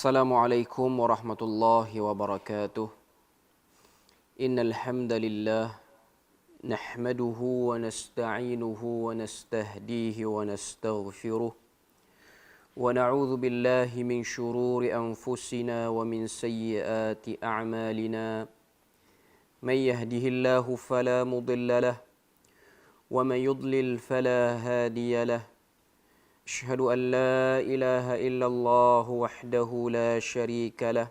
Assalamualaikum warahmatullahi wabarakatuh. Innal hamdalillah nahmaduhu wa nasta'inuhu wa nastahdihi wa nastaghfiruh wa na'udzu billahi min shururi anfusina wa min sayyiati a'malina. May yahdihillahu fala mudilla lahu wa may yudlil fala hadiya lahu. أشهد أن لا إله إلا الله وحده لا شريك له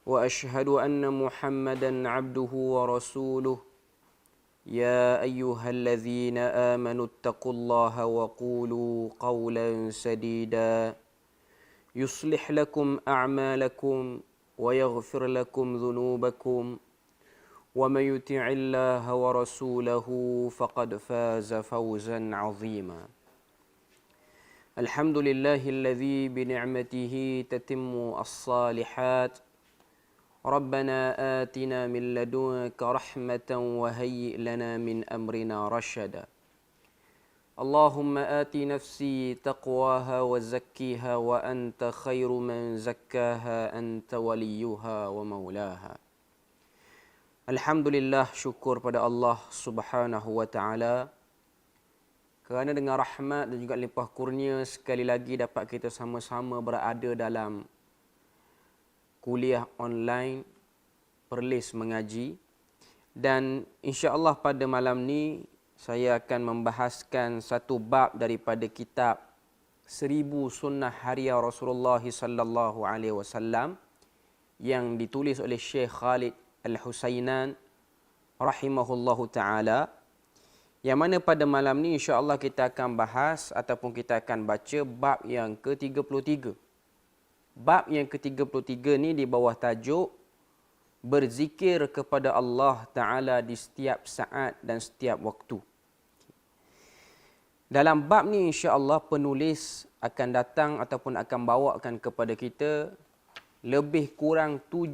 وأشهد أن محمدا عبده ورسوله يا أيها الذين آمنوا اتقوا الله وقولوا قولا سديدا يصلح لكم أعمالكم ويغفر لكم ذنوبكم ومن يطع الله ورسوله فقد فاز فوزا عظيما. الحمد لله الذي بنعمته تتم الصالحات. ربنا آتنا من لدنك رحمة وهيئ لنا من أمرنا رشدا. اللهم آت نفسي تقواها وزكيها وأنت خير من زكاها أنت وليها ومولاها. Alhamdulillah, syukur pada Allah Subhanahu wa taala kerana dengan rahmat dan juga limpah kurnia sekali lagi dapat kita sama-sama berada dalam kuliah online Perlis Mengaji. Dan insya-Allah pada malam ni saya akan membahaskan satu bab daripada kitab 1000 Sunnah Haria Rasulullah sallallahu alaihi wasallam yang ditulis oleh Syekh Khalid Al-Husainan rahimahullahu taala. Yang mana pada malam ni insya-Allah kita akan bahas ataupun kita akan baca bab yang ke-33. Bab yang ke-33 ni di bawah tajuk berzikir kepada Allah Ta'ala di setiap saat dan setiap waktu. Dalam bab ni insya-Allah penulis akan datang ataupun akan bawakan kepada kita lebih kurang 7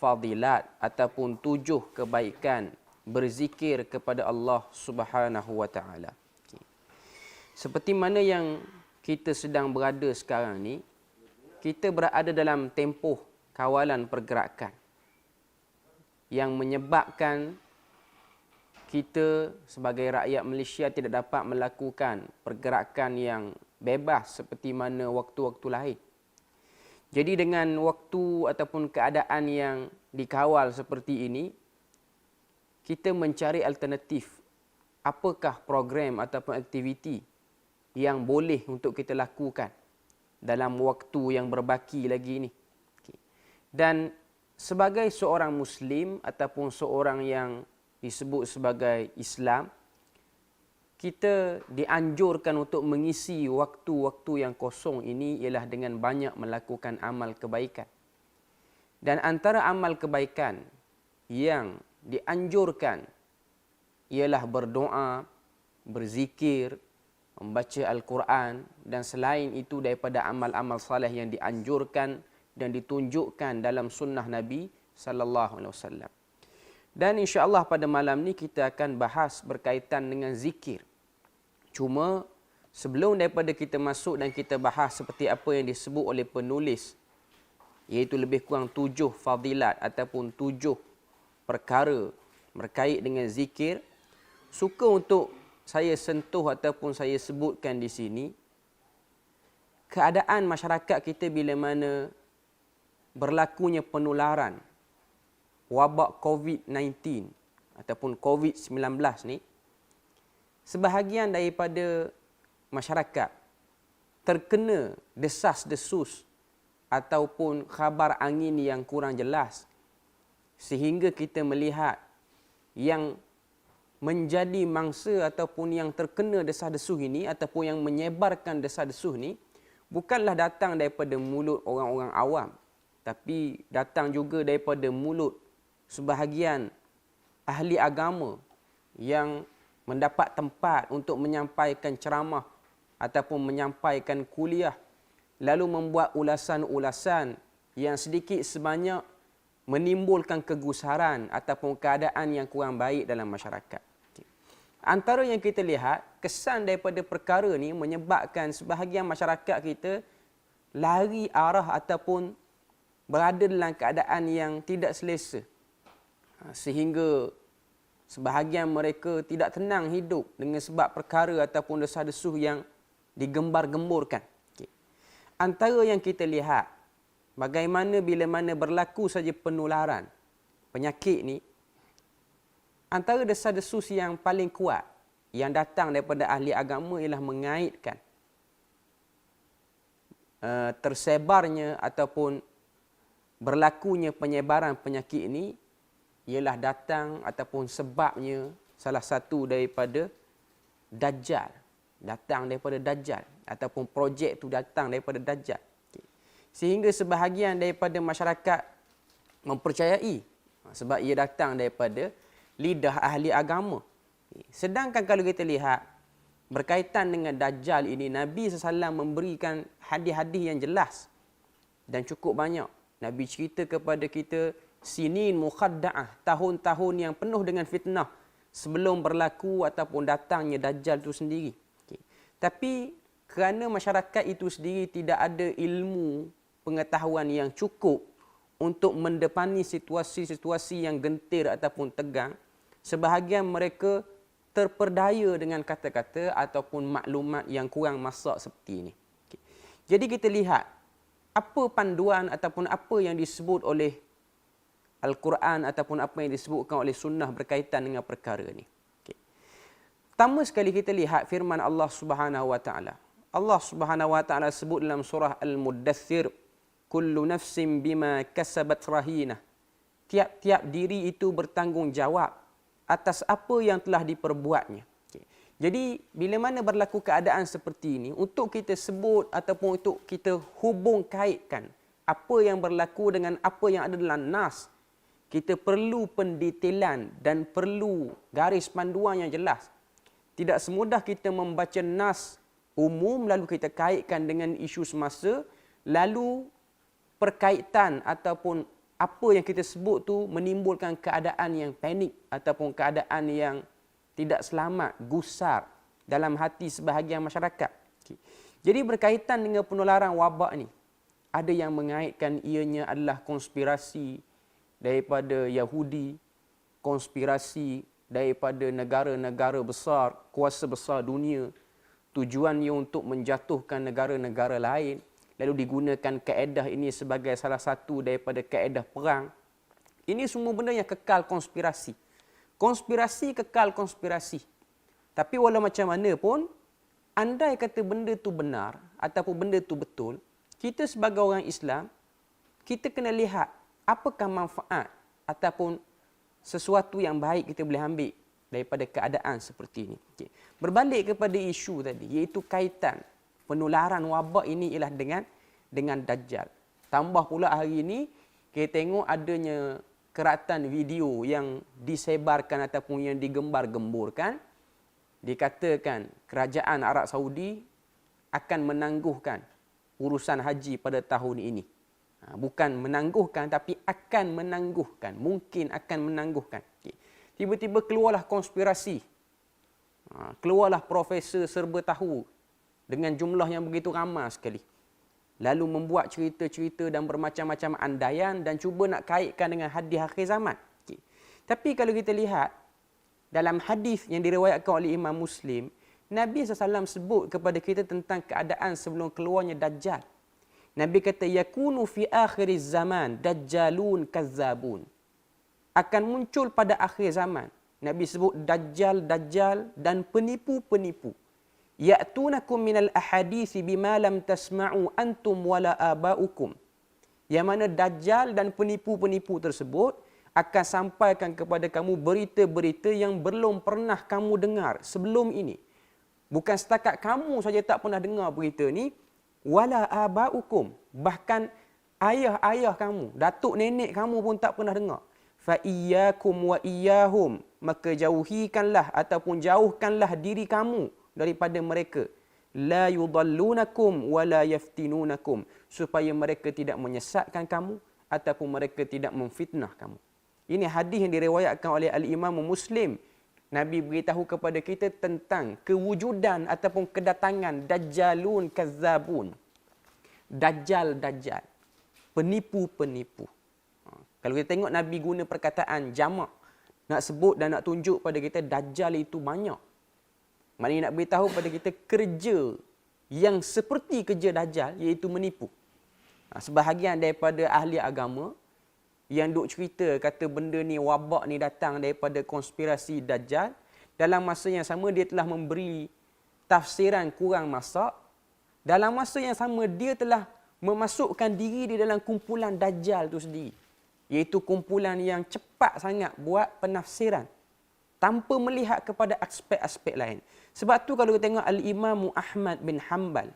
fadilat ataupun 7 kebaikan berzikir kepada Allah Subhanahu wa taala. Seperti mana yang kita sedang berada sekarang ni, kita berada dalam tempoh kawalan pergerakan yang menyebabkan kita sebagai rakyat Malaysia tidak dapat melakukan pergerakan yang bebas seperti mana waktu-waktu lain. Jadi dengan waktu ataupun keadaan yang dikawal seperti ini, kita mencari alternatif. Apakah program ataupun aktiviti yang boleh untuk kita lakukan dalam waktu yang berbaki lagi ini. Dan sebagai seorang Muslim ataupun seorang yang disebut sebagai Islam, kita dianjurkan untuk mengisi waktu-waktu yang kosong ini ialah dengan banyak melakukan amal kebaikan. Dan antara amal kebaikan yang dianjurkan ialah berdoa, berzikir, membaca Al-Quran dan selain itu daripada amal-amal saleh yang dianjurkan dan ditunjukkan dalam sunnah Nabi sallallahu alaihi wasallam. Dan insya-Allah pada malam ni kita akan bahas berkaitan dengan zikir. Cuma sebelum daripada kita masuk dan kita bahas seperti apa yang disebut oleh penulis, iaitu lebih kurang 7 fadilat ataupun 7 perkara berkait dengan zikir, suka untuk saya sentuh ataupun saya sebutkan di sini keadaan masyarakat kita bila mana berlakunya penularan wabak COVID-19 ataupun COVID-19 ni, sebahagian daripada masyarakat terkena desas-desus ataupun khabar angin yang kurang jelas, sehingga kita melihat yang menjadi mangsa ataupun yang terkena desah-desuh ini ataupun yang menyebarkan desah-desuh ini bukanlah datang daripada mulut orang-orang awam, tapi datang juga daripada mulut sebahagian ahli agama yang mendapat tempat untuk menyampaikan ceramah ataupun menyampaikan kuliah, lalu membuat ulasan-ulasan yang sedikit sebanyak menimbulkan kegusaran ataupun keadaan yang kurang baik dalam masyarakat. Antara yang kita lihat, kesan daripada perkara ni menyebabkan sebahagian masyarakat kita lari arah ataupun berada dalam keadaan yang tidak selesa. Sehingga sebahagian mereka tidak tenang hidup dengan sebab perkara ataupun desah-desuh yang digembar-gemburkan. Antara yang kita lihat, bagaimana bila mana berlaku saja penularan penyakit ni, antara desah-desus yang paling kuat yang datang daripada ahli agama ialah mengaitkan tersebarnya ataupun berlakunya penyebaran penyakit ini ialah datang ataupun sebabnya salah satu daripada Dajjal. Datang daripada Dajjal ataupun projek tu datang daripada Dajjal. Sehingga sebahagian daripada masyarakat mempercayai sebab ia datang daripada lidah ahli agama. Sedangkan kalau kita lihat berkaitan dengan Dajjal ini, Nabi SAW memberikan hadis-hadis yang jelas dan cukup banyak. Nabi cerita kepada kita sinin mukhadda'ah, tahun-tahun yang penuh dengan fitnah sebelum berlaku ataupun datangnya Dajjal itu sendiri. Tapi kerana masyarakat itu sendiri tidak ada ilmu pengetahuan yang cukup untuk mendepani situasi-situasi yang gentir ataupun tegang, sebahagian mereka terperdaya dengan kata-kata ataupun maklumat yang kurang masak seperti ini. Jadi kita lihat apa panduan ataupun apa yang disebut oleh Al-Quran ataupun apa yang disebutkan oleh sunnah berkaitan dengan perkara ini. Pertama sekali kita lihat firman Allah Subhanahu wa taala. Allah Subhanahu wa taala sebut dalam surah Al-Muddathir, kullu nafsin bima kasabat rahinah. Tiap-tiap diri itu bertanggungjawab atas apa yang telah diperbuatnya. Jadi bila mana berlaku keadaan seperti ini, untuk kita sebut ataupun untuk kita hubung kaitkan apa yang berlaku dengan apa yang ada dalam nas, kita perlu pendetailan dan perlu garis panduan yang jelas. Tidak semudah kita membaca nas umum lalu kita kaitkan dengan isu semasa, lalu perkaitan ataupun apa yang kita sebut tu menimbulkan keadaan yang panik ataupun keadaan yang tidak selamat, gusar dalam hati sebahagian masyarakat. Jadi berkaitan dengan penularan wabak ni, ada yang mengaitkan ianya adalah konspirasi daripada Yahudi, konspirasi daripada negara-negara besar, kuasa besar dunia, tujuannya untuk menjatuhkan negara-negara lain, lalu digunakan kaedah ini sebagai salah satu daripada kaedah perang. Ini semua benda yang kekal konspirasi. Konspirasi kekal konspirasi. Tapi walau macam mana pun, andai kata benda tu benar ataupun benda tu betul, kita sebagai orang Islam, kita kena lihat apakah manfaat ataupun sesuatu yang baik kita boleh ambil daripada keadaan seperti ini. Berbalik kepada isu tadi, iaitu kaitan penularan wabak ini ialah dengan Dajjal. Tambah pula hari ini, kita tengok adanya keratan video yang disebarkan ataupun yang digembar-gemburkan. Dikatakan kerajaan Arab Saudi akan menangguhkan urusan haji pada tahun ini. Bukan menangguhkan tapi akan menangguhkan. Mungkin akan menangguhkan. Tiba-tiba keluarlah konspirasi. Keluarlah profesor serba tahu dengan jumlah yang begitu ramai sekali. Lalu membuat cerita-cerita dan bermacam-macam andaian dan cuba nak kaitkan dengan hadis akhir zaman. Tapi kalau kita lihat dalam hadis yang diriwayatkan oleh Imam Muslim, Nabi SAW sebut kepada kita tentang keadaan sebelum keluarnya Dajjal. Nabi kata, yakunu fi akhiriz zaman dajjalun kazzabun. Akan muncul pada akhir zaman. Nabi sebut Dajjal dan penipu-penipu. Ya'tunakum minal ahadisi bima lam tasma'u antum wala aba'ukum. Yang mana Dajjal dan penipu-penipu tersebut akan sampaikan kepada kamu berita-berita yang belum pernah kamu dengar sebelum ini. Bukan setakat kamu saja tak pernah dengar berita ni, wala aba'ukum, bahkan ayah-ayah kamu, datuk nenek kamu pun tak pernah dengar. Fa iyyakum wa iyyahum, maka jauhikanlah ataupun jauhkanlah diri kamu daripada mereka. La yudallunakum wa la yaftinunakum, supaya mereka tidak menyesatkan kamu ataupun mereka tidak memfitnah kamu. Ini hadis yang diriwayatkan oleh Al-Imam Muslim. Nabi beritahu kepada kita tentang kewujudan ataupun kedatangan Dajjalun Kazzabun. Dajjal-dajjal. Penipu-penipu. Kalau kita tengok Nabi guna perkataan jamak, nak sebut dan nak tunjuk pada kita Dajjal itu banyak. Maknanya nak beritahu pada kita kerja yang seperti kerja Dajjal, iaitu menipu. Sebahagian daripada ahli agama yang duk cerita kata benda ni, wabak ni datang daripada konspirasi Dajjal, dalam masa yang sama dia telah memberi tafsiran kurang masak. Dalam masa yang sama dia telah memasukkan diri di dalam kumpulan Dajjal tu sendiri. Iaitu kumpulan yang cepat sangat buat penafsiran tanpa melihat kepada aspek-aspek lain. Sebab tu kalau kita tengok Al-Imam Ahmad bin Hanbal,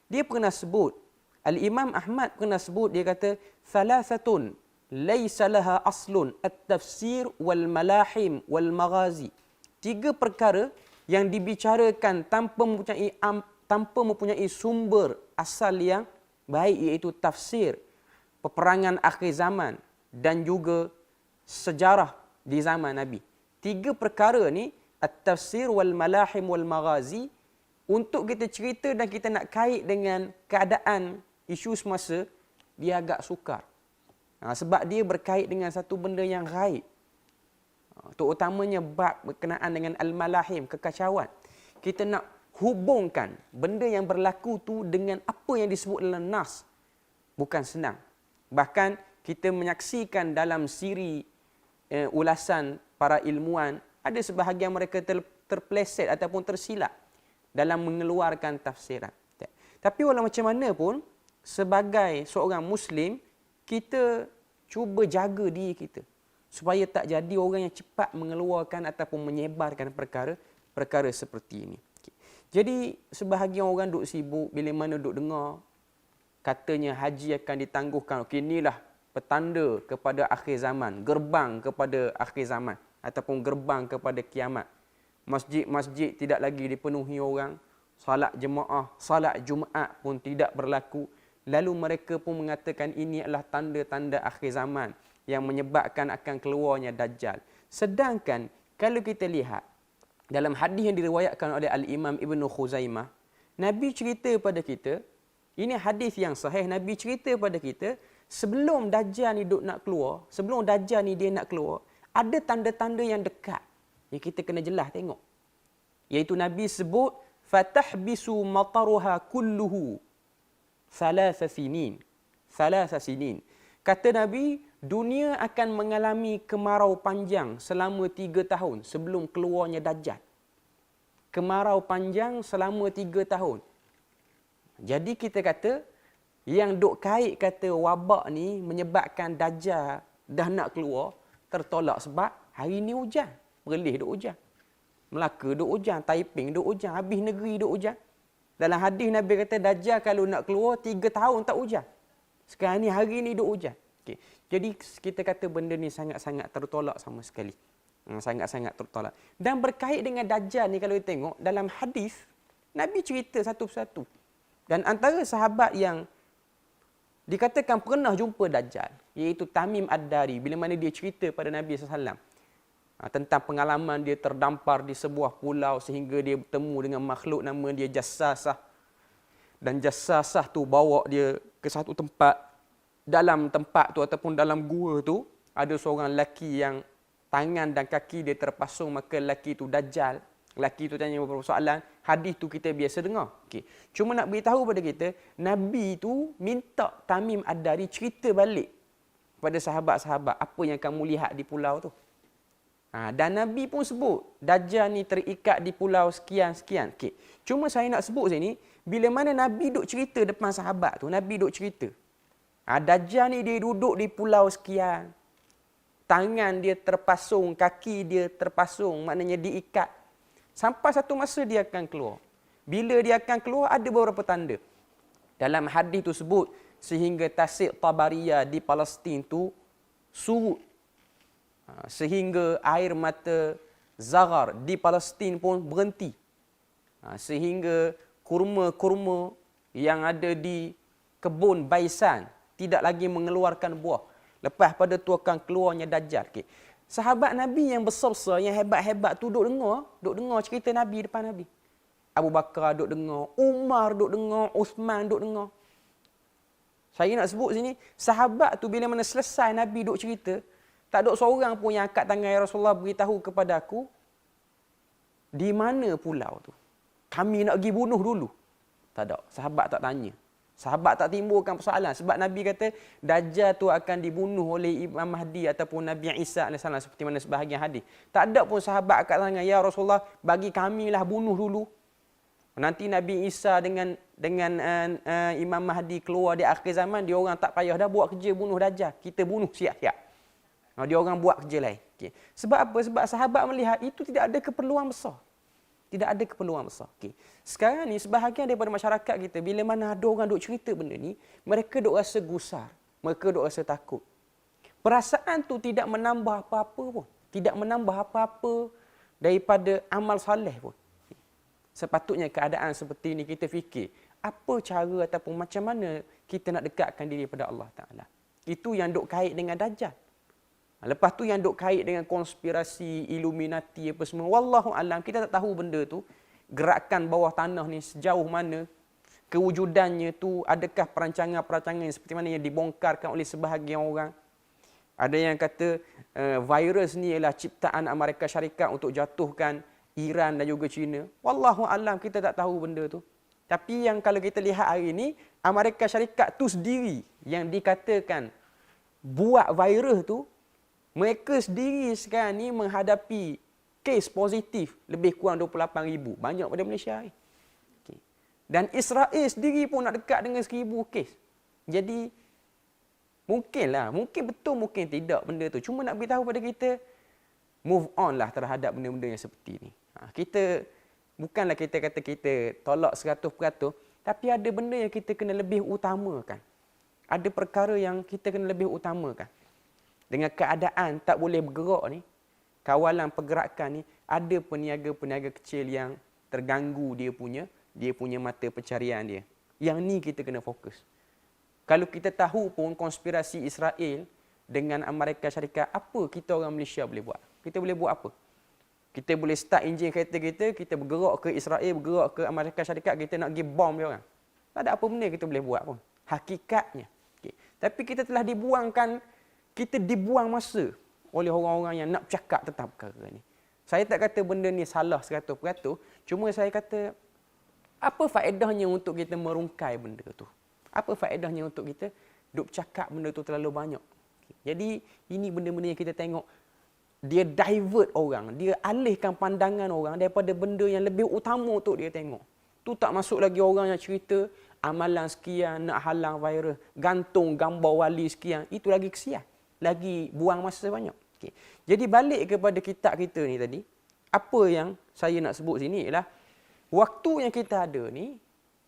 dia pernah sebut, Al-Imam Ahmad pernah sebut, dia kata, "Thalathatun laysa laha aslun at-tafsir wal malahim wal maghazi." 3 perkara yang dibicarakan tanpa mempunyai sumber asal yang baik, iaitu tafsir, peperangan akhir zaman dan juga sejarah di zaman Nabi. 3 perkara ni, at-tafsir wal malahim wal maghazi, untuk kita cerita dan kita nak kait dengan keadaan isu semasa, dia agak sukar. Sebab dia berkait dengan satu benda yang gaib. Terutamanya bab berkenaan dengan al-malahim, kekacauan. Kita nak hubungkan benda yang berlaku tu dengan apa yang disebut dalam nas. Bukan senang. Bahkan kita menyaksikan dalam siri ulasan para ilmuwan, ada sebahagian mereka terpleset ataupun tersilap dalam mengeluarkan tafsiran. Tapi walau macam mana pun, sebagai seorang Muslim, kita cuba jaga diri kita supaya tak jadi orang yang cepat mengeluarkan ataupun menyebarkan perkara seperti ini. Jadi sebahagian orang duk sibuk bila mana duk dengar katanya haji akan ditangguhkan. Okey, inilah petanda kepada akhir zaman, gerbang kepada akhir zaman ataupun gerbang kepada kiamat. Masjid-masjid tidak lagi dipenuhi orang, salat jemaah, salat Jumaat pun tidak berlaku. Lalu mereka pun mengatakan ini adalah tanda-tanda akhir zaman yang menyebabkan akan keluarnya Dajjal. Sedangkan kalau kita lihat dalam hadis yang diriwayatkan oleh Al-Imam Ibn Khuzaimah, Nabi cerita pada kita, ini hadis yang sahih, Nabi cerita pada kita, sebelum Dajjal ni nak keluar, sebelum Dajjal ni dia nak keluar, ada tanda-tanda yang dekat yang kita kena jelas tengok. Iaitu Nabi sebut, fatahbisu mataruha kulluhu thalatha sinin. Kata Nabi, dunia akan mengalami kemarau panjang selama 3 tahun sebelum keluarnya Dajjal. Kemarau panjang selama 3 tahun. Jadi kita kata, yang duk kait kata wabak ni menyebabkan Dajjal dah nak keluar, tertolak sebab hari ni hujan. Perlis duk hujan. Melaka duk hujan, Taiping duk hujan, habis negeri duk hujan. Dalam hadis Nabi kata Dajjal kalau nak keluar 3 tahun tak hujan. Sekarang ni hari ni duk hujan. Okay. Jadi kita kata benda ni sangat-sangat tertolak sama sekali. Sangat-sangat tertolak. Dan berkait dengan Dajjal ni kalau kita tengok dalam hadis, Nabi cerita satu persatu. Dan antara sahabat yang dikatakan pernah jumpa Dajjal, iaitu Tamim Ad-Dari, bila mana dia cerita pada Nabi SAW tentang pengalaman dia terdampar di sebuah pulau sehingga dia bertemu dengan makhluk nama dia Jassasah. Dan Jassasah tu bawa dia ke satu tempat. Dalam tempat tu ataupun dalam gua tu ada seorang lelaki yang tangan dan kaki dia terpasung, maka lelaki tu Dajjal. Lelaki tu tanya beberapa soalan. Hadis tu kita biasa dengar. Okay. Cuma nak beritahu pada kita, Nabi tu minta Tamim Ad-Dari cerita balik kepada sahabat-sahabat apa yang kamu lihat di pulau tu. Dan Nabi pun sebut, Dajjal ni terikat di pulau sekian-sekian. Okay. Cuma saya nak sebut sini, bila mana Nabi duk cerita depan sahabat tu, Nabi duk cerita. Dajjal ni dia duduk di pulau sekian. Tangan dia terpasung, kaki dia terpasung, maknanya diikat. Sampai satu masa dia akan keluar. Bila dia akan keluar, ada beberapa tanda. Dalam hadis tu sebut, sehingga tasik Tabariyah di Palestin tu surut. Sehingga air mata Zaghar di Palestin pun berhenti. Sehingga kurma-kurma yang ada di kebun Baisan tidak lagi mengeluarkan buah. Lepas pada tu akan keluarnya Dajjal. Okay. Sahabat Nabi yang besar-besar, yang hebat-hebat tu duk dengar cerita Nabi depan Nabi. Abu Bakar duk dengar, Umar duk dengar, Uthman duk dengar. Saya nak sebut sini, sahabat tu bila mana selesai Nabi duk cerita, tak ada seorang pun yang angkat tangan, ya Rasulullah beritahu kepada aku, di mana pulau tu? Kami nak pergi bunuh dulu. Tak ada. Sahabat tak tanya. Sahabat tak timbulkan persoalan. Sebab Nabi kata, Dajjal tu akan dibunuh oleh Imam Mahdi ataupun Nabi Isa AS, seperti mana sebahagian hadis. Tak ada pun sahabat angkat tangan, ya Rasulullah, bagi kamilah bunuh dulu. Nanti Nabi Isa dengan Imam Mahdi keluar di akhir zaman, dia orang tak payah dah buat kerja bunuh Dajjal. Kita bunuh siap-siap. Dia orang buat kerja lain. Okay. Sebab apa? Sebab sahabat melihat itu tidak ada keperluan besar. Tidak ada keperluan besar. Okay. Sekarang ni sebahagian daripada masyarakat kita, bila mana ada orang duk cerita benda ni, mereka duk rasa gusar. Mereka duk rasa takut. Perasaan tu tidak menambah apa-apa pun. Tidak menambah apa-apa daripada amal soleh pun. Sepatutnya keadaan seperti ini kita fikir, apa cara ataupun macam mana kita nak dekatkan diri kepada Allah Ta'ala. Itu yang duk kait dengan Dajjal. Lepas tu yang duk kait dengan konspirasi, Illuminati apa semua. Wallahu alam, kita tak tahu benda tu. Gerakan bawah tanah ni sejauh mana, kewujudannya tu, adakah perancangan-perancangan seperti mana yang dibongkarkan oleh sebahagian orang. Ada yang kata virus ni ialah ciptaan Amerika Syarikat untuk jatuhkan Iran dan juga China. Wallahu alam, kita tak tahu benda tu. Tapi yang kalau kita lihat hari ni, Amerika Syarikat tu sendiri yang dikatakan buat virus tu, mereka sendiri sekarang ni menghadapi kes positif lebih kurang 28,000. Banyak pada Malaysia ni. Okay. Dan Israel sendiri pun nak dekat dengan 1,000 kes. Jadi, mungkinlah, mungkin betul, mungkin tidak benda tu. Cuma nak beritahu pada kita, move on lah terhadap benda-benda yang seperti ni. Kita, bukanlah kita kata kita tolak 100%, tapi ada benda yang kita kena lebih utamakan. Ada perkara yang kita kena lebih utamakan. Dengan keadaan tak boleh bergerak ni, kawalan pergerakan ni, ada peniaga-peniaga kecil yang terganggu dia punya mata pencarian dia. Yang ni kita kena fokus. Kalau kita tahu pun konspirasi Israel dengan Amerika Syarikat, apa kita orang Malaysia boleh buat? Kita boleh buat apa? Kita boleh start enjin kereta kita bergerak ke Israel, bergerak ke Amerika Syarikat, kita nak pergi bom dia orang. Tak ada apa benda kita boleh buat pun. Hakikatnya. Okay. Tapi kita telah dibuang masa oleh orang-orang yang nak bercakap tentang perkara ni. Saya tak kata benda ni salah 100%, cuma saya kata, apa faedahnya untuk kita merungkai benda tu? Apa faedahnya untuk kita duk bercakap benda tu terlalu banyak? Okay. Jadi, ini benda-benda yang kita tengok, dia divert orang, dia alihkan pandangan orang daripada benda yang lebih utama untuk dia tengok. Tu tak masuk lagi orang yang cerita amalan sekian nak halang virus, gantung gambar wali sekian, itu lagi kesian. Lagi buang masa banyak. Okay. Jadi balik kepada kitab kita ni tadi, apa yang saya nak sebut sini ialah waktu yang kita ada ni,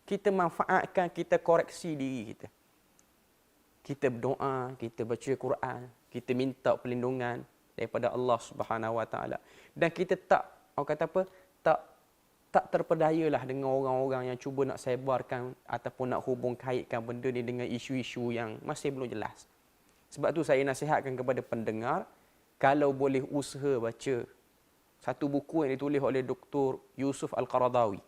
kita manfaatkan, kita koreksi diri kita. Kita berdoa, kita baca Quran, kita minta perlindungan daripada Allah Subhanahu Wa Taala. Dan kita tak terpedayalah dengan orang-orang yang cuba nak sebarkan ataupun nak hubung kaitkan benda ni dengan isu-isu yang masih belum jelas. Sebab tu saya nasihatkan kepada pendengar, kalau boleh usaha baca satu buku yang ditulis oleh Dr. Yusuf Al-Qaradawi.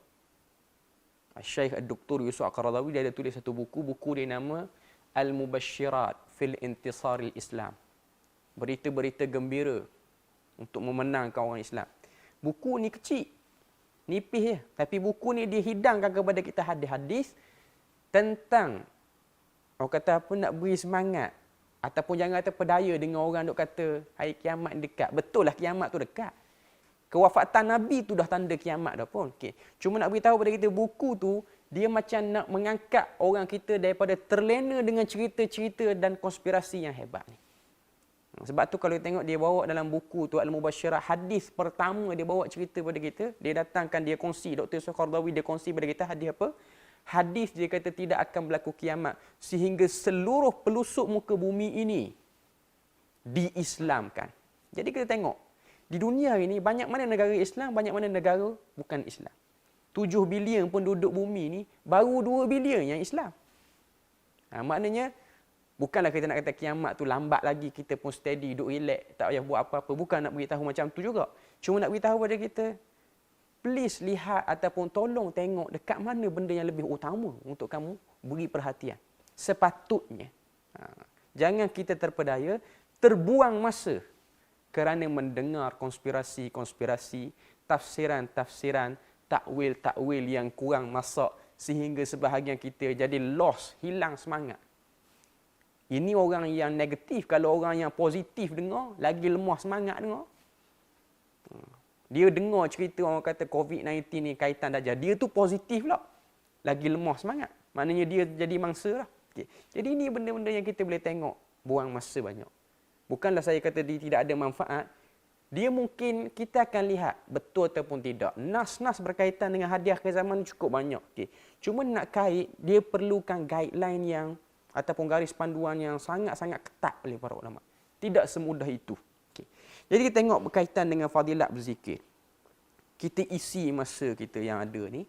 Syekh Dr. Yusuf Al-Qaradawi, dia ada tulis satu buku dia nama Al-Mubashirat fil Intisar al-Islam. Berita-berita gembira untuk memenangkan orang Islam. Buku ni kecil, nipis je. Tapi buku ni dia hidangkan kepada kita hadis-hadis tentang, orang kata apa, nak beri semangat. Ataupun jangan terpedaya dengan orang duk kata hari kiamat dekat. Betul lah kiamat tu dekat. Kewafatan Nabi tu dah tanda kiamat dah pun. Okay. Cuma nak beritahu kepada kita, buku tu dia macam nak mengangkat orang kita daripada terlena dengan cerita-cerita dan konspirasi yang hebat ni. Sebab tu kalau tengok dia bawa dalam buku tu Al-Mubashirah, hadis pertama dia bawa cerita pada kita, dia datangkan, dia kongsi, Dr. Qaradawi dia kongsi pada kita hadis apa? Hadis dia kata tidak akan berlaku kiamat sehingga seluruh pelusuk muka bumi ini diislamkan. Jadi kita tengok, di dunia ini banyak mana negara Islam, banyak mana negara bukan Islam. 7 bilion penduduk bumi ni, baru 2 bilion yang Islam. Maknanya, bukanlah kita nak kata kiamat tu lambat lagi, kita pun steady, duduk relax, tak payah buat apa-apa. Bukan nak beritahu macam tu juga. Cuma nak beritahu pada kita, please lihat ataupun tolong tengok dekat mana benda yang lebih utama untuk kamu beri perhatian. sepatutnya. Jangan kita terpedaya, terbuang masa kerana mendengar konspirasi-konspirasi, tafsiran-tafsiran, takwil-takwil yang kurang masak sehingga sebahagian kita jadi lost, hilang semangat. Ini orang yang negatif. Kalau orang yang positif dengar, lagi lemah semangat dengar. Dia dengar cerita orang kata COVID-19 ni kaitan Dajjal. Dia tu positif lah. Lagi lemah semangat. Maknanya dia jadi mangsa lah. Okay. Jadi ini benda-benda yang kita boleh tengok. Buang masa banyak. Bukanlah saya kata dia tidak ada manfaat. Dia mungkin kita akan lihat betul ataupun tidak. Nas-nas berkaitan dengan hadiah ke zaman cukup banyak. Okay. Cuma nak kait, dia perlukan guideline yang ataupun garis panduan yang sangat-sangat ketat oleh para ulama. Tidak semudah itu. Okay. Jadi kita tengok berkaitan dengan fadilat berzikir. Kita isi masa kita yang ada ni.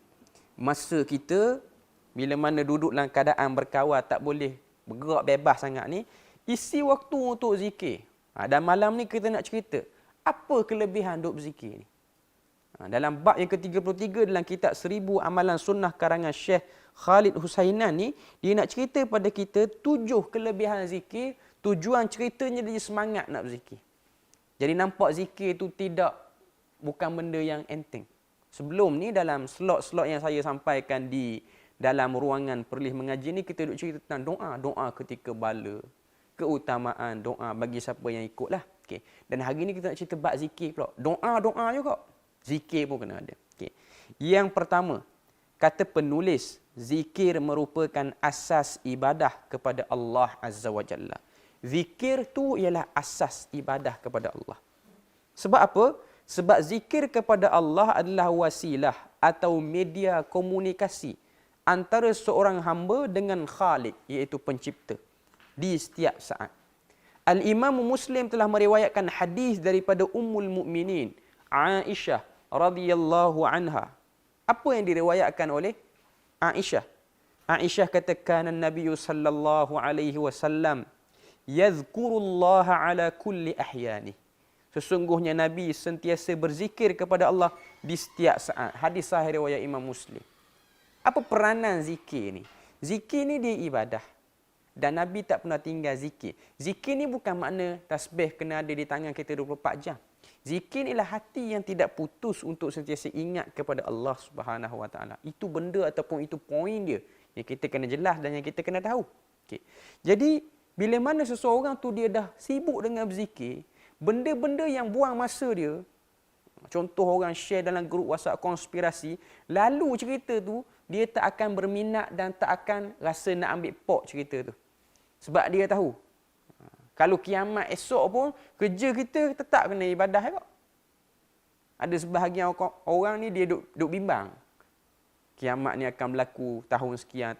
Masa kita bila mana duduk dalam keadaan berkawal tak boleh bergerak bebas sangat ni, isi waktu untuk zikir. Dan malam ni kita nak cerita apa kelebihan duk berzikir ni. Dalam bab yang ke-33 dalam kitab 1000 Amalan Sunnah karangan Syekh Khalid Husainan ni, dia nak cerita pada kita 7 kelebihan zikir. Tujuan ceritanya dia semangat nak berzikir. Jadi nampak zikir tu bukan benda yang enteng. Sebelum ni dalam slot-slot yang saya sampaikan di dalam ruangan perlis mengaji ni, kita duk cerita tentang doa ketika bala, keutamaan doa bagi siapa yang ikutlah. Okay. Dan hari ni kita nak cerita bab zikir pula. Doa juga. Zikir pun kena ada. Okay. Yang pertama, kata penulis, zikir merupakan asas ibadah kepada Allah Azza wa Jalla. Zikir tu ialah asas ibadah kepada Allah. Sebab apa? Sebab zikir kepada Allah adalah wasilah atau media komunikasi antara seorang hamba dengan Khalik, iaitu pencipta, di setiap saat. Al-Imam Muslim telah meriwayatkan hadis daripada Ummul Mukminin Aisyah radhiyallahu anha. Apa yang diriwayatkan oleh Aisyah? Aisyah katakan Nabi sallallahu alaihi wasallam yadhkurullaha ala kulli ahyani. Sesungguhnya Nabi sentiasa berzikir kepada Allah di setiap saat. Hadis sahih riwayat Imam Muslim. Apa peranan zikir ni? Zikir ni dia ibadah. Dan Nabi tak pernah tinggal zikir. Zikir ni bukan makna tasbih kena ada di tangan kita 24 jam. Zikir ni adalah hati yang tidak putus untuk sentiasa ingat kepada Allah Subhanahu Wa Taala. Itu benda ataupun itu poin dia yang kita kena jelas dan yang kita kena tahu. Okay. Jadi bila mana seseorang tu dia dah sibuk dengan berzikir, benda-benda yang buang masa dia, contoh orang share dalam grup WhatsApp konspirasi, lalu cerita tu dia tak akan berminat dan tak akan rasa nak ambil pok cerita tu. Sebab dia tahu, kalau kiamat esok pun, kerja kita tetap kena ibadah juga. Ada sebahagian orang ni dia duk bimbang. Kiamat ni akan berlaku tahun sekian.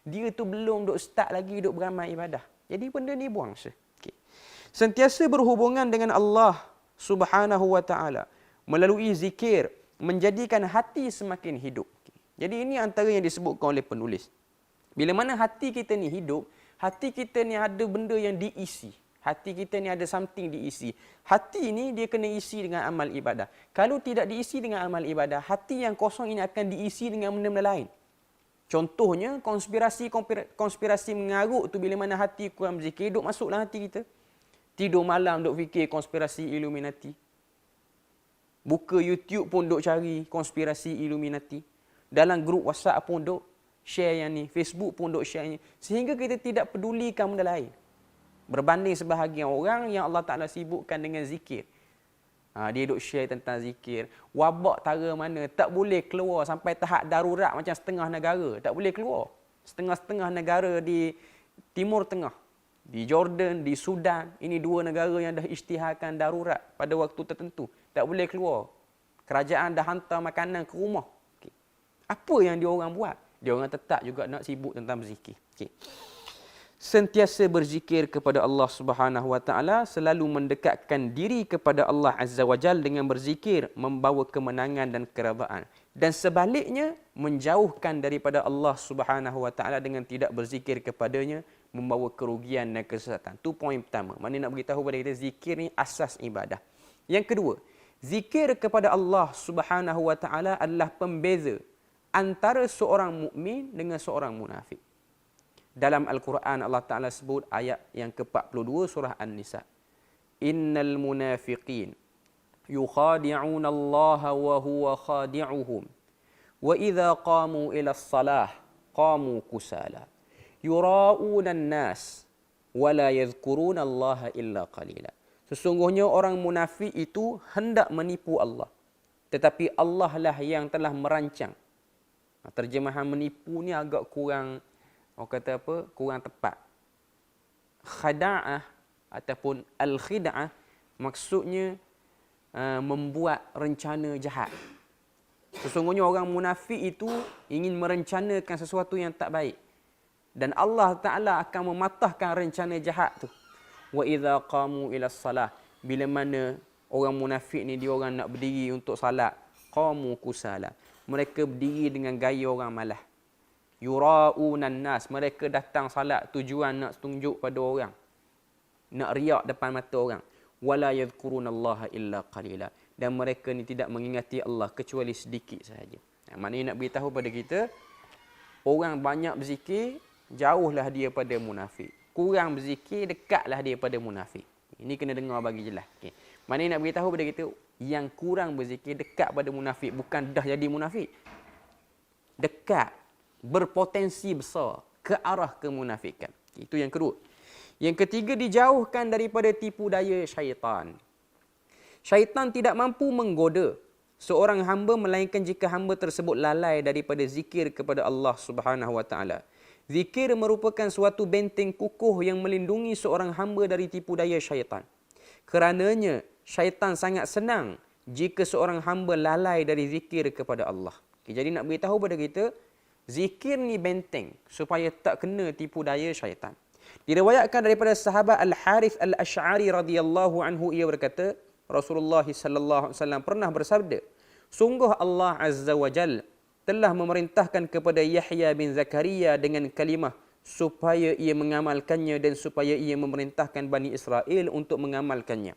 Dia tu belum duk start lagi duk beramal ibadah. Jadi benda ni buang masa. Okay. Sentiasa berhubungan dengan Allah Subhanahu Wa Taala melalui zikir menjadikan hati semakin hidup. Okay. Jadi ini antara yang disebutkan oleh penulis. Bila mana hati kita ni hidup, hati kita ni ada benda yang diisi. Hati kita ni ada something diisi. Hati ni dia kena isi dengan amal ibadah. Kalau tidak diisi dengan amal ibadah, hati yang kosong ini akan diisi dengan benda-benda lain. Contohnya, konspirasi mengarut tu bila mana hati kurang berzikir, duk masuklah hati kita. Tidur malam duk fikir konspirasi Illuminati. Buka YouTube pun duk cari konspirasi Illuminati. Dalam grup WhatsApp pun duk share yang ni. Facebook pun duk share yang ni. Sehingga kita tidak pedulikan benda lain. Berbanding sebahagian orang yang Allah Ta'ala sibukkan dengan zikir. Dia duk share tentang zikir. Wabak tara mana tak boleh keluar sampai tahap darurat macam setengah negara. Tak boleh keluar. Setengah-setengah negara di Timur Tengah. Di Jordan, di Sudan. Ini dua negara yang dah isytiharkan darurat pada waktu tertentu. Tak boleh keluar. Kerajaan dah hantar makanan ke rumah. Okay. Apa yang dia orang buat? Dia orang tetap juga nak sibuk tentang berzikir. Okay. Sentiasa berzikir kepada Allah Subhanahu Wa Taala, selalu mendekatkan diri kepada Allah Azza wa Jalla dengan berzikir membawa kemenangan dan keredaan. Dan sebaliknya, menjauhkan daripada Allah Subhanahu Wa Taala dengan tidak berzikir kepadanya membawa kerugian dan kesesatan. Itu poin pertama. Mana nak beritahu kepada kita zikir ni asas ibadah. Yang kedua, zikir kepada Allah Subhanahu Wa Taala adalah pembeza antara seorang mukmin dengan seorang munafik. Dalam Al-Quran Allah Ta'ala sebut ayat yang ke-42 surah An-Nisa. Innal munafiqin yukhadi'una Allah wa huwa khadi'uhum. Wa idza qamu ila as-salah qamu kusala. Yura'una an-nas wa la yadhkuruna Allah illa qalila. Sesungguhnya orang munafik itu hendak menipu Allah, tetapi Allah lah yang telah merancang. Terjemahan menipu ni agak kurang, orang kata apa? Kurang tepat. Khada'ah ataupun al-khida'ah maksudnya membuat rencana jahat. Sesungguhnya orang munafik itu ingin merencanakan sesuatu yang tak baik. Dan Allah Ta'ala akan mematahkan rencana jahat tu. Wa idza qamu ila salah, bila mana orang munafik ni dia orang nak berdiri untuk salat, qamu kusala, mereka berdiri dengan gaya orang malas. Yura'unan nas, mereka datang salat tujuan nak tunjuk pada orang, nak riak depan mata orang. Wala yadhkurunallaha illa qalila, dan mereka ni tidak mengingati Allah kecuali sedikit sahaja. Maknanya nak beritahu pada kita, orang banyak berzikir, jauhlah dia pada munafik. Kurang berzikir, dekatlah dia pada munafik. Ini kena dengar bagi jelas. Okay. Maknanya nak beritahu pada kita, yang kurang berzikir dekat pada munafik, bukan dah jadi munafik. Dekat, berpotensi besar ke arah kemunafikan. Itu yang kedua. Yang ketiga, dijauhkan daripada tipu daya syaitan. Syaitan tidak mampu menggoda seorang hamba melainkan jika hamba tersebut lalai daripada zikir kepada Allah Subhanahu wa taala. Zikir merupakan suatu benteng kukuh yang melindungi seorang hamba dari tipu daya syaitan. Kerananya syaitan sangat senang jika seorang hamba lalai dari zikir kepada Allah. Okay, jadi nak beritahu pada kita, zikir ni benteng supaya tak kena tipu daya syaitan. Diriwayatkan daripada sahabat Al-Harith Al-Ash'ari radhiyallahu anhu, ia berkata, Rasulullah sallallahu alaihi wasallam pernah bersabda, sungguh Allah Azza wa Jalla telah memerintahkan kepada Yahya bin Zakaria dengan kalimah supaya ia mengamalkannya dan supaya ia memerintahkan Bani Israel untuk mengamalkannya.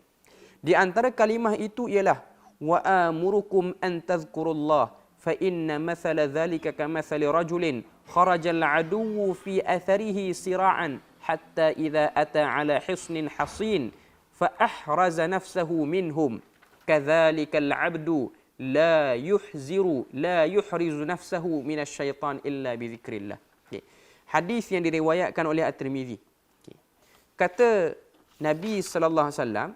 Di antara kalimah itu ialah wa amurukum an tadhkurullah fa inna mathala dhalika kamathali rajulin kharaja al-aduwwu fi atharihi sira'an hatta idza ata ala hisnin hasin fa ahraza nafsahu minhum kadhalika al-'abdu la yuhrizu nafsahu minasyaitan illa bizikrillah. Okay. Hadis yang diriwayatkan oleh At-Tirmizi. Okay. Kata Nabi sallallahu alaihi wasallam,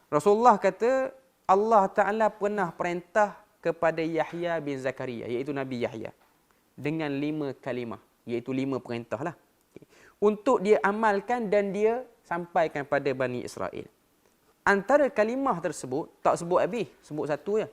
Rasulullah kata Allah Taala pernah perintah kepada Yahya bin Zakaria, iaitu Nabi Yahya, dengan 5 kalimah, iaitu 5 perintahlah. Okay. Untuk dia amalkan dan dia sampaikan pada Bani Israel. Antara kalimah tersebut tak sebut habis, sebut satu je.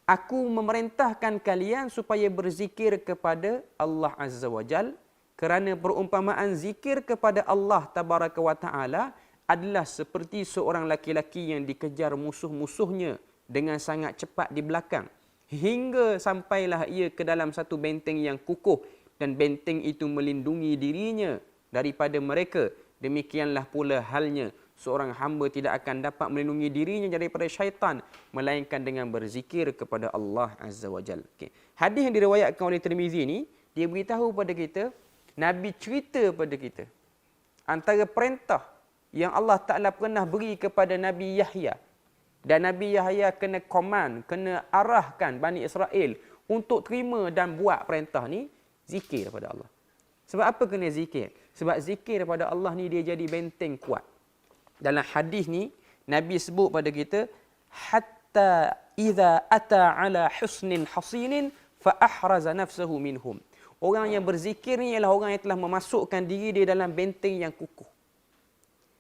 Aku memerintahkan kalian supaya berzikir kepada Allah Azza wa Jal, kerana perumpamaan zikir kepada Allah Tabaraka wa Ta'ala adalah seperti seorang laki-laki yang dikejar musuh-musuhnya dengan sangat cepat di belakang, hingga sampailah ia ke dalam satu benteng yang kukuh, dan benteng itu melindungi dirinya daripada mereka. Demikianlah pula halnya seorang hamba tidak akan dapat melindungi dirinya daripada syaitan melainkan dengan berzikir kepada Allah Azza wa Jalla. Okay. Hadis yang diriwayatkan oleh Tirmizi ni, dia beritahu pada kita, Nabi cerita pada kita antara perintah yang Allah Ta'ala pernah beri kepada Nabi Yahya, dan Nabi Yahya kena command, kena arahkan Bani Israel untuk terima dan buat perintah ni, zikir kepada Allah. Sebab apa kena zikir? Sebab zikir kepada Allah ni dia jadi benteng kuat. Dalam hadis ni Nabi sebut pada kita, hatta idza ata ala husnin hasinin fa ahraza nafsahu minhum. Orang yang berzikir ni ialah orang yang telah memasukkan diri dia dalam benteng yang kukuh.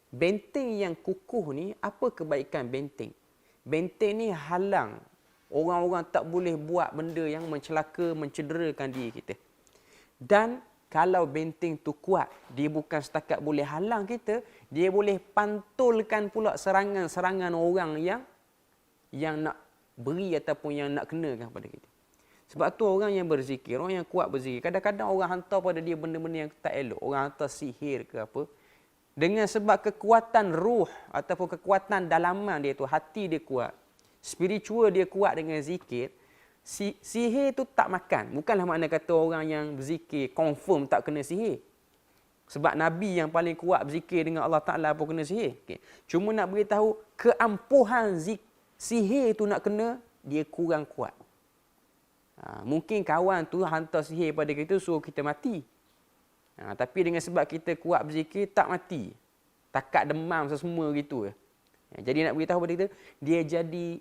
Benteng yang kukuh ni, apa kebaikan benteng? Benteng ni halang orang-orang tak boleh buat benda yang mencelaka, mencederakan diri kita. Dan kalau benteng tu kuat, dia bukan setakat boleh halang kita, dia boleh pantulkan pula serangan-serangan orang yang nak beri ataupun yang nak kenakan pada kita. Sebab tu orang yang berzikir, orang yang kuat berzikir, kadang-kadang orang hantar pada dia benda-benda yang tak elok. Orang hantar sihir ke apa. Dengan sebab kekuatan ruh ataupun kekuatan dalaman dia tu, hati dia kuat, spiritual dia kuat dengan zikir, sihir tu tak makan. Bukanlah makna kata orang yang berzikir confirm tak kena sihir. Sebab Nabi yang paling kuat berzikir dengan Allah Ta'ala pun kena sihir. Okay. Cuma nak beritahu keampuhan sihir tu nak kena, dia kurang kuat. Mungkin kawan tu hantar sihir pada kita suruh kita mati. Tapi dengan sebab kita kuat berzikir, tak mati. Takat demam semua gitu. Jadi nak beritahu pada kita, dia jadi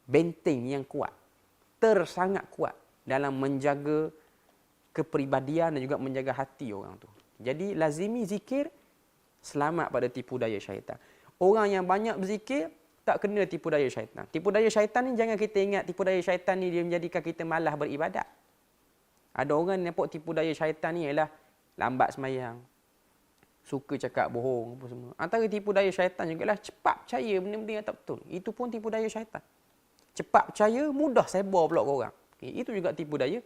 benteng yang kuat. Sangat kuat dalam menjaga kepribadian dan juga menjaga hati orang tu. Jadi lazimi zikir, selamat pada tipu daya syaitan. Orang yang banyak berzikir tak kena tipu daya syaitan. Tipu daya syaitan ni jangan kita ingat tipu daya syaitan ni dia menjadikan kita malas beribadat. Ada orang yang nampak tipu daya syaitan ni ialah lambat semayang, suka cakap bohong apa semua. Antara tipu daya syaitan juga lah cepat percaya benda-benda yang tak betul. Itu pun tipu daya syaitan. Cepat percaya, mudah sebar pula ke orang. Okay. Itu juga tipu daya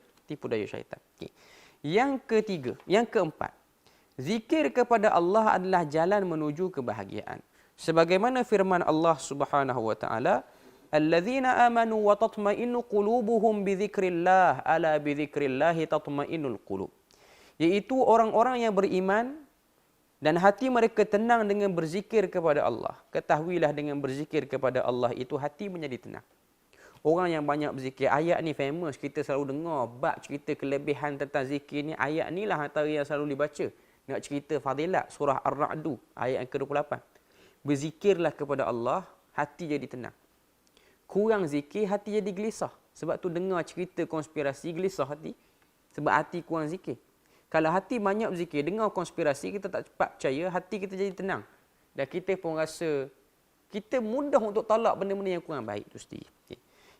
syaitan. Okay. Yang keempat, zikir kepada Allah adalah jalan menuju kebahagiaan. Sebagaimana firman Allah Subhanahu wa taala, "Alladzina amanu wa tatma'innu qulubuhum bi dzikrillah, ala bi dzikrillah tatma'innul qulub." Yaitu orang-orang yang beriman dan hati mereka tenang dengan berzikir kepada Allah. Ketahuilah dengan berzikir kepada Allah itu hati menjadi tenang. Orang yang banyak berzikir, ayat ni famous, kita selalu dengar bab cerita kelebihan tentang zikir ni, ayat ni lah antara yang selalu dibaca. Nak cerita fadilat surah Ar-Ra'du ayat yang ke-28. Berzikirlah kepada Allah, hati jadi tenang. Kurang zikir, hati jadi gelisah. Sebab tu dengar cerita konspirasi, gelisah hati. Sebab hati kurang zikir. Kalau hati banyak berzikir, dengar konspirasi, kita tak cepat percaya, hati kita jadi tenang. Dan kita pun rasa, kita mudah untuk tolak benda-benda yang kurang baik tu sendiri.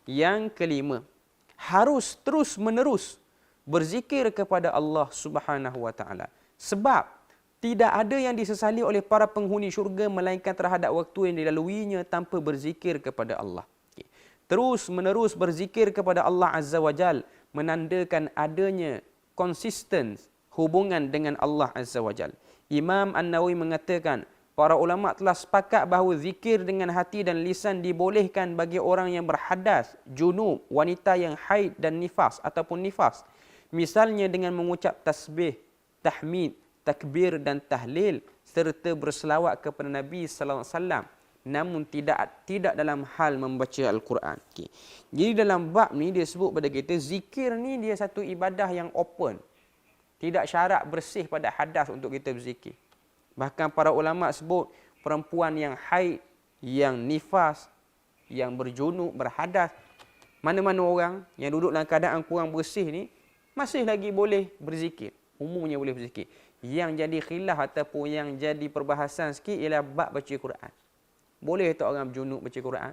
Yang kelima, harus terus menerus berzikir kepada Allah Subhanahu wa taala. Sebab tidak ada yang disesali oleh para penghuni syurga melainkan terhadap waktu yang dilaluinya tanpa berzikir kepada Allah. Terus menerus berzikir kepada Allah Azza wa Jal menandakan adanya konsisten hubungan dengan Allah Azza wa Jal. Imam An-Nawawi mengatakan, para ulama telah sepakat bahawa zikir dengan hati dan lisan dibolehkan bagi orang yang berhadas, junub, wanita yang haid dan nifas ataupun nifas. Misalnya dengan mengucap tasbih, tahmid, takbir dan tahlil serta berselawat kepada Nabi sallallahu alaihi wasallam, namun tidak dalam hal membaca Al-Quran. Okay. Jadi dalam bab ni dia sebut pada kita, zikir ni dia satu ibadah yang open. Tidak syarat bersih pada hadas untuk kita berzikir. Bahkan para ulama sebut perempuan yang haid, yang nifas, yang berjunub, berhadas, mana-mana orang yang duduk dalam keadaan kurang bersih ni masih lagi boleh berzikir. Umumnya boleh berzikir. Yang jadi khilaf ataupun yang jadi perbahasan sikit ialah bab baca Quran. Boleh tak orang berjunub baca Quran?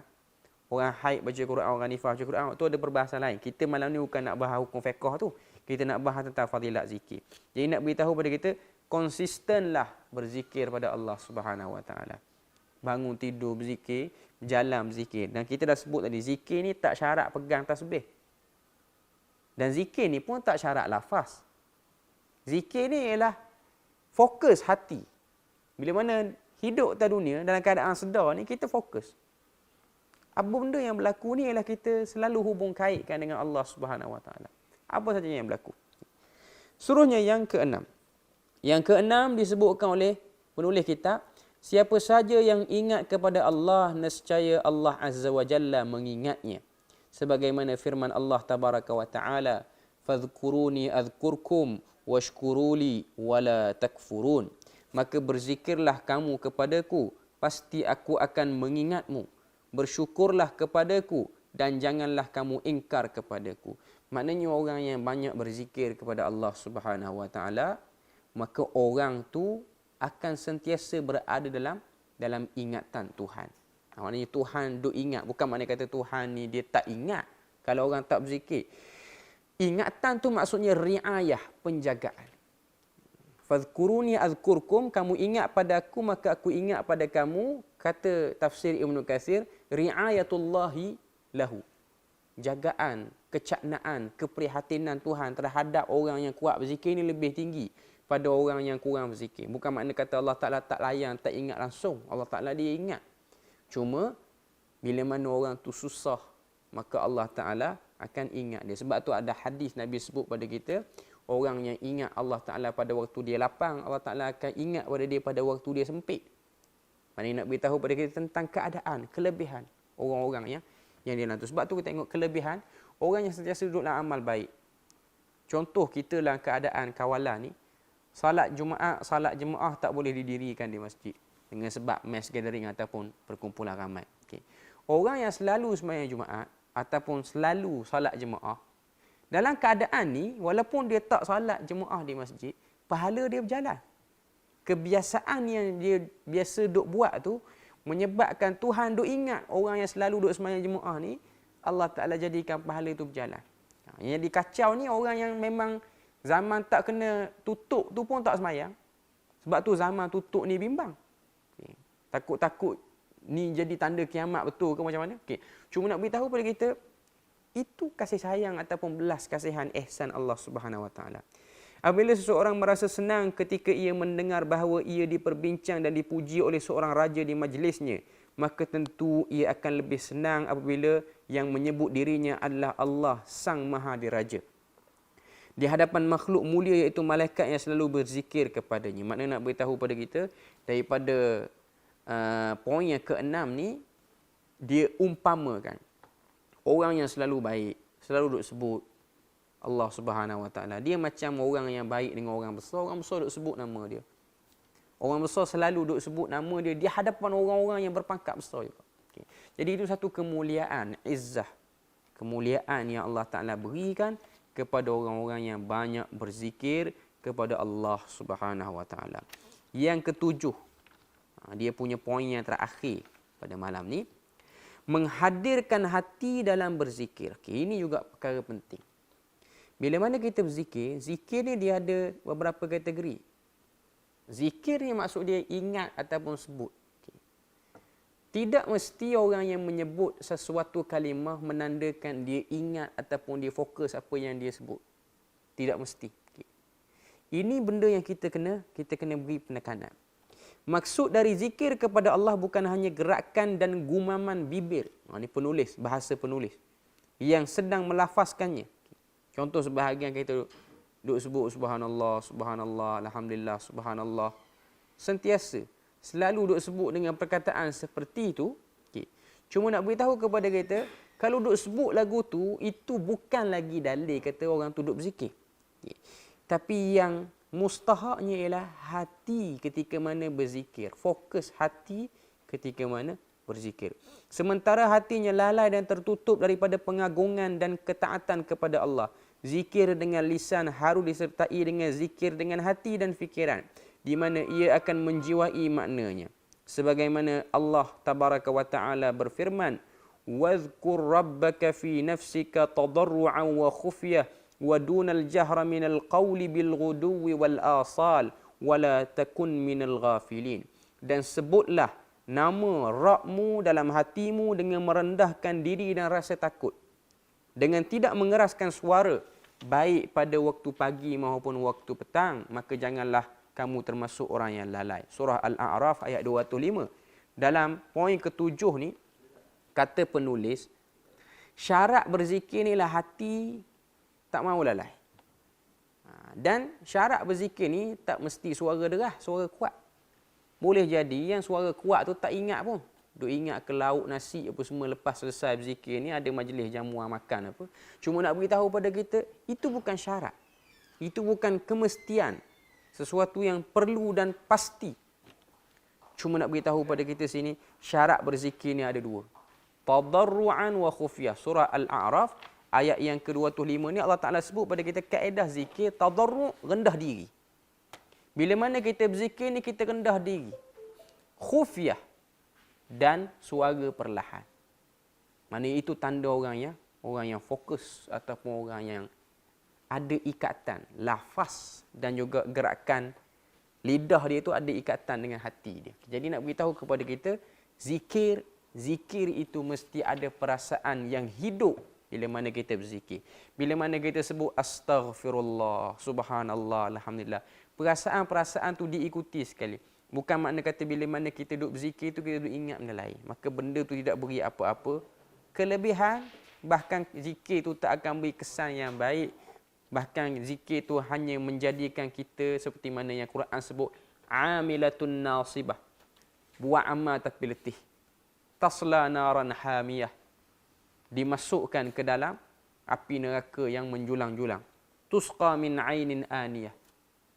Orang haid baca Quran, orang nifas baca Quran? Itu ada perbahasan lain. Kita malam ni bukan nak bahas hukum fiqh tu. Kita nak bahas tentang fadilat zikir. Jadi nak beritahu pada kita, konsistenlah berzikir pada Allah Subhanahu wa taala. Bangun tidur berzikir, berjalan berzikir. Dan kita dah sebut tadi, zikir ni tak syarat pegang tasbih. Dan zikir ni pun tak syarat lafaz. Zikir ni ialah fokus hati. Bila mana hidup atas dunia dalam keadaan sedar ni, kita fokus. Apa benda yang berlaku ni ialah kita selalu hubung kaitkan dengan Allah Subhanahu wa taala. Apa saja yang berlaku. Suruhnya yang keenam. Yang keenam disebutkan oleh penulis kitab, siapa saja yang ingat kepada Allah, nescaya Allah Azza wa Jalla mengingatnya. Sebagaimana firman Allah Tabaraka wa Ta'ala, "Fadhkuruni adhkurkum washkuruli wala takfurun." Maka berzikirlah kamu kepadaku, pasti aku akan mengingatmu. Bersyukurlah kepadaku dan janganlah kamu ingkar kepadaku. Maknanya orang yang banyak berzikir kepada Allah Subhanahu wa taala, maka orang tu akan sentiasa berada dalam ingatan Tuhan. Maknanya Tuhan duk ingat, bukan maknanya kata Tuhan ni dia tak ingat kalau orang tak berzikir. Ingatan tu maksudnya riayah, penjagaan. Fadhkuruni azkurkum, kamu ingat pada aku maka aku ingat pada kamu. Kata tafsir Ibnu Katsir, riayatullahi lahu. Jagaan, kecaknaan, keprihatinan Tuhan terhadap orang yang kuat berzikir ni lebih tinggi pada orang yang kurang berzikir. Bukan makna kata Allah Ta'ala tak layan, tak ingat langsung. Allah Ta'ala dia ingat. Cuma, bila mana orang tu susah, maka Allah Ta'ala akan ingat dia. Sebab tu ada hadis Nabi sebut pada kita, Orang yang ingat Allah Ta'ala pada waktu dia lapang, Allah Ta'ala akan ingat pada dia pada waktu dia sempit. Maknanya nak beritahu pada kita tentang keadaan, kelebihan orang-orang yang dia nanti. Sebab tu kita tengok kelebihan orang yang sentiasa duduk dalam amal baik. Contoh kita dalam keadaan kawalan ni, salat jemaah tak boleh didirikan di masjid dengan sebab mass gathering ataupun perkumpulan ramai. Okay. Orang yang selalu sembahyang Jumaat ataupun selalu salat jemaah, dalam keadaan ni walaupun dia tak salat jemaah di masjid, pahala dia berjalan. Kebiasaan yang dia biasa duk buat tu menyebabkan Tuhan duk ingat orang yang selalu duk sembahyang jemaah ni, Allah Ta'ala jadikan pahala tu berjalan. Yang dikacau ni orang yang memang zaman tak kena tutup tu pun tak sembahyang. Sebab tu zaman tutup ni bimbang. Okay. Takut-takut ni jadi tanda kiamat betul ke macam mana? Okay. Cuma nak beritahu pada kita, itu kasih sayang ataupun belas kasihan ihsan Allah Subhanahu Wa Taala. Apabila seseorang merasa senang ketika ia mendengar bahawa ia diperbincang dan dipuji oleh seorang raja di majlisnya, maka tentu ia akan lebih senang apabila yang menyebut dirinya adalah Allah Sang Maha Diraja di hadapan makhluk mulia iaitu malaikat yang selalu berzikir kepadanya. Maknanya nak beritahu pada kita daripada poin yang ke-6 ni, dia umpamakan orang yang selalu baik, selalu duk sebut Allah Subhanahu Wa Taala. Dia macam orang yang baik dengan orang besar duk sebut nama dia. Orang besar selalu duk sebut nama dia di hadapan orang-orang yang berpangkat besar juga. Okay. Jadi itu satu kemuliaan, izzah. Kemuliaan yang Allah Ta'ala berikan kepada orang-orang yang banyak berzikir kepada Allah Subhanahu Wa Taala. Yang ketujuh, dia punya poin yang terakhir pada malam ni, menghadirkan hati dalam berzikir. Okay, ini juga perkara penting. Bila mana kita berzikir, zikir ni dia ada beberapa kategori. Zikir ni maksud dia ingat ataupun sebut. Okay. Tidak mesti orang yang menyebut sesuatu kalimah menandakan dia ingat ataupun dia fokus apa yang dia sebut. Tidak mesti. Okay. Ini benda yang kita kena beri penekanan. Maksud dari zikir kepada Allah bukan hanya gerakan dan gumaman bibir. Ini penulis, bahasa penulis yang sedang melafazkannya. Contoh sebahagian kita duk sebut subhanallah, subhanallah, alhamdulillah, subhanallah. Sentiasa selalu duk sebut dengan perkataan seperti itu. Okay. Cuma nak beritahu kepada kita, kalau duk sebut lagu tu, itu bukan lagi dalil kata orang tu duk berzikir. Okay. Tapi yang mustahaknya ialah hati ketika mana berzikir. Fokus hati ketika mana berzikir. Sementara hatinya lalai dan tertutup daripada pengagungan dan ketaatan kepada Allah. Zikir dengan lisan harus disertai dengan zikir dengan hati dan fikiran, di mana ia akan menjiwai maknanya. Sebagaimana Allah Tabaraka wa Ta'ala berfirman, وَاذْكُرْ رَبَّكَ فِي نَفْسِكَ تَضَرُّعًا وَخُفْيَةً وَدُونَ الْجَهْرِ مِنَ الْقَوْلِ بِالْغُدُوِّ وَالْآصَالِ وَلَا تَكُنْ مِنَ الْغَافِلِينَ. Dan sebutlah nama Rabbmu dalam hatimu dengan merendahkan diri dan rasa takut, dengan tidak mengeraskan suara, baik pada waktu pagi maupun waktu petang, maka janganlah kamu termasuk orang yang lalai. Surah Al-A'raf ayat 205. Dalam poin ketujuh ni, kata penulis, syarat berzikir ni lah hati tak mahu lalai. Dan syarat berzikir ni tak mesti suara derah, suara kuat. Boleh jadi yang suara kuat tu tak ingat pun. Duk ingat ke lauk nasi apa semua lepas selesai berzikir ni ada majlis jamuan makan apa. Cuma nak beritahu pada kita, itu bukan syarat. Itu bukan kemestian. Sesuatu yang perlu dan pasti. Cuma nak beritahu pada kita sini, syarat berzikir ni ada dua. Tadarru'an wa khufyah. Surah Al-A'raf ayat yang ke-25 ni Allah Ta'ala sebut pada kita kaedah zikir, tadarru', rendah diri. Bila mana kita berzikir ni kita rendah diri. Khufyah, dan suara perlahan. Maksudnya itu tanda orang yang fokus ataupun orang yang ada ikatan, lafaz dan juga gerakan lidah dia itu ada ikatan dengan hati dia. Jadi nak beritahu kepada kita, zikir itu mesti ada perasaan yang hidup bila mana kita berzikir. Bila mana kita sebut astaghfirullah, subhanallah, alhamdulillah, perasaan-perasaan tu diikuti sekali. Bukan makna kata bila mana kita duduk berzikir tu kita duduk ingat benda lain. Maka benda tu tidak beri apa-apa kelebihan. Bahkan zikir tu tak akan beri kesan yang baik Bahkan zikir tu hanya menjadikan kita seperti mana yang Quran sebut amilatun nasibah. Buat amal tapi letih. Tasla naran hamiyah. Dimasukkan ke dalam api neraka yang menjulang-julang. Tusqa min ainin aniyah.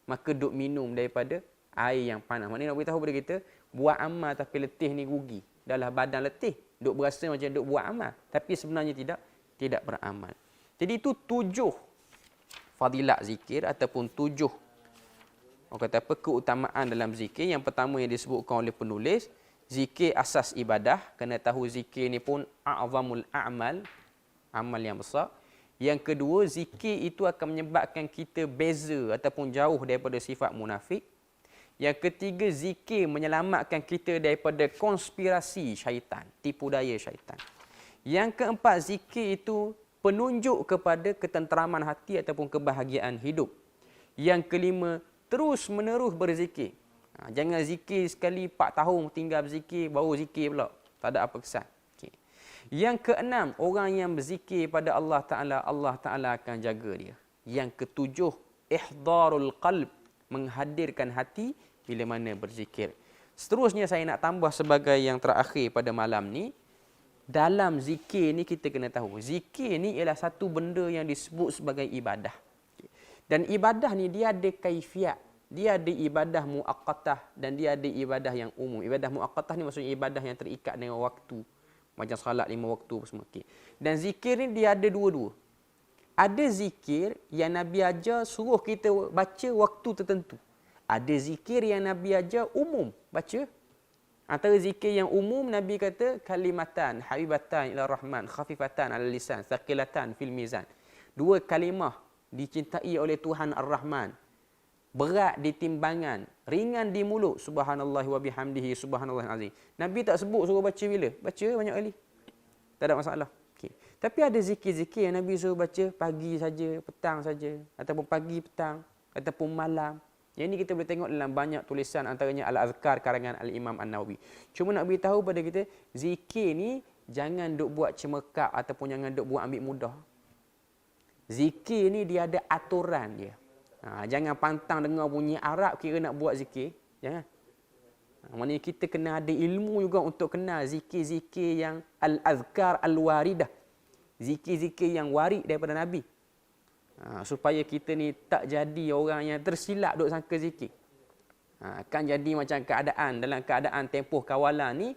Maka duk minum daripada air yang panas. Maknanya nak beritahu kepada kita, buat amal tapi letih ni rugi. Dahlah badan letih, duk berasa macam duk buat amal, tapi sebenarnya tidak beramal. Jadi itu 7 fadilat zikir ataupun 7 orang kata apa keutamaan dalam zikir. Yang pertama yang disebutkan oleh penulis, zikir asas ibadah. Kena tahu zikir ni pun a'zamul a'mal, amal yang besar. Yang kedua, zikir itu akan menyebabkan kita beza ataupun jauh daripada sifat munafik. Yang ketiga, zikir menyelamatkan kita daripada konspirasi syaitan, tipu daya syaitan. Yang keempat, zikir itu penunjuk kepada ketenteraman hati ataupun kebahagiaan hidup. Yang kelima, terus menerus berzikir. Jangan zikir sekali 4 tahun tinggal berzikir, baru zikir pula. Tak ada apa kesan. Okay. Yang keenam, orang yang berzikir pada Allah Ta'ala akan jaga dia. Yang ketujuh, ihdarul qalb, menghadirkan hati bila mana berzikir. Seterusnya saya nak tambah sebagai yang terakhir pada malam ni. Dalam zikir ni kita kena tahu, zikir ni ialah satu benda yang disebut sebagai ibadah. Dan ibadah ni dia ada kaifiat. Dia ada ibadah muaqqatah dan dia ada ibadah yang umum. Ibadah muaqqatah ni maksudnya ibadah yang terikat dengan waktu. Macam salat 5 waktu semua. Okay. Dan zikir ni dia ada dua-dua. Ada zikir yang Nabi ajar suruh kita baca waktu tertentu. Ada zikir yang Nabi ajar umum baca. Antara zikir yang umum Nabi kata kalimatan habibatan ila rahman khafifatan ala lisan thaqilatan fil mizan. 2 kalimah dicintai oleh Tuhan Ar-Rahman. Berat di timbangan, ringan di mulut. Subhanallah wa bihamdihi subhanallahil azim. Nabi tak sebut suruh baca bila? Baca banyak kali. Tak ada masalah. Okay. Tapi ada zikir-zikir yang Nabi suruh baca pagi saja, petang saja, ataupun pagi petang, ataupun malam. Yang ini kita boleh tengok dalam banyak tulisan, antaranya Al-Azkar karangan Al-Imam An-Nawawi. Cuma nak beritahu pada kita, zikir ni jangan duk buat cemekak ataupun jangan duk buat ambil mudah. Zikir ni dia ada aturan dia. Jangan pantang dengar bunyi Arab kira nak buat zikir. Jangan. Maknanya kita kena ada ilmu juga untuk kenal zikir-zikir yang Al-Azkar Al-Waridah. Zikir-zikir yang warid daripada Nabi. Supaya kita ni tak jadi orang yang tersilap duk sangka zikir. Kan jadi macam keadaan, dalam keadaan tempoh kawalan ni,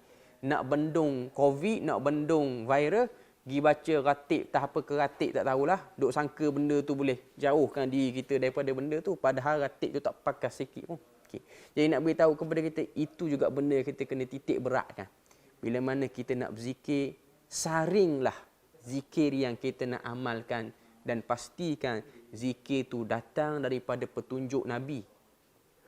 nak bendung COVID, nak bendung virus, pergi baca ratib, tak apa ke ratib tak tahulah, duk sangka benda tu boleh jauhkan diri kita daripada benda tu, padahal ratib tu tak pakai sikit pun. Okay. Jadi nak beritahu kepada kita, itu juga benda kita kena titik beratkan. Bila mana kita nak berzikir, saringlah zikir yang kita nak amalkan. Dan pastikan zikir itu datang daripada petunjuk Nabi.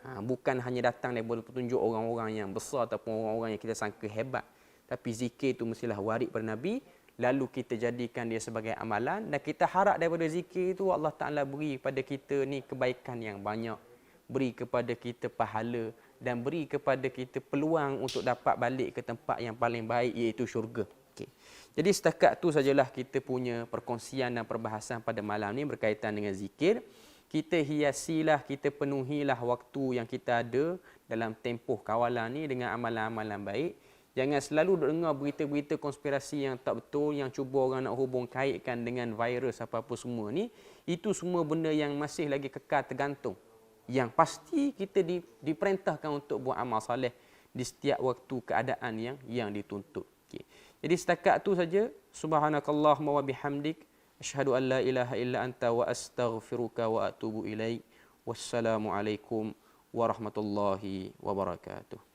Bukan hanya datang daripada petunjuk orang-orang yang besar ataupun orang-orang yang kita sangka hebat. Tapi zikir itu mestilah warid pada Nabi. Lalu kita jadikan dia sebagai amalan. Dan kita harap daripada zikir itu Allah Ta'ala beri kepada kita ni kebaikan yang banyak. Beri kepada kita pahala. Dan beri kepada kita peluang untuk dapat balik ke tempat yang paling baik, iaitu syurga. Okay. Jadi setakat tu sajalah kita punya perkongsian dan perbahasan pada malam ni berkaitan dengan zikir. Kita hiasilah, kita penuhilah waktu yang kita ada dalam tempoh kawalan ni dengan amalan-amalan baik. Jangan selalu dengar berita-berita konspirasi yang tak betul, yang cuba orang nak hubung kaitkan dengan virus apa-apa semua ni. Itu semua benda yang masih lagi kekal tergantung. Yang pasti kita diperintahkan untuk buat amal soleh di setiap waktu keadaan yang dituntut. Okay. Jadi setakat tu saja. Subhanakallahumma wa bihamdik, asyhadu an la ilaha illa anta wa astaghfiruka wa atubu ilaik. Wassalamualaikum warahmatullahi wabarakatuh.